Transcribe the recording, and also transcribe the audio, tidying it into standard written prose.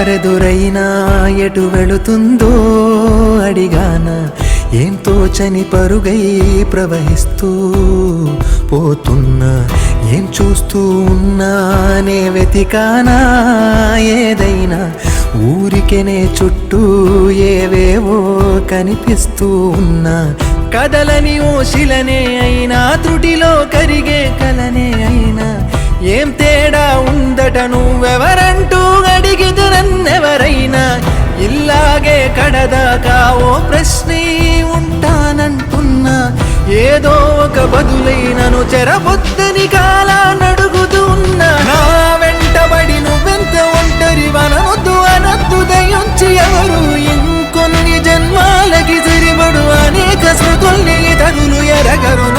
దారెదురైనా ఎటు వెళుతుందో అడిగానా, ఏం తోచని పరుగై ప్రవహిస్తూ పోతున్నా, ఏం చూస్తూ ఉన్నానే వెతికానా ఏదైనా, ఊరికెనే చుట్టూ ఏవేవో కనిపిస్తూ ఉన్నా, కదలని ఓశిలనే అయినా త్రుటిలో కరిగే కలనే అయినా, ఏం తేడా ఉందట నువ్వెవరంటూ అడిగిదు నన్నెవరైనా, ఇల్లాగే కడదాకా ఓ ప్రశ్నే ఉంటానంటున్నా, ఏదో ఒక బదులైనను చెరబొద్దని కాలానడుగుతూ ఉన్నా, నా వెంటబడి నువ్వెంత ఒంటరి వనవద్దు అనద్దు దయించి ఎవరు, ఇంకొన్ని జన్మాలకి సరిపడు అనేక స్మృతుల్ని తగులు ఎరగరు,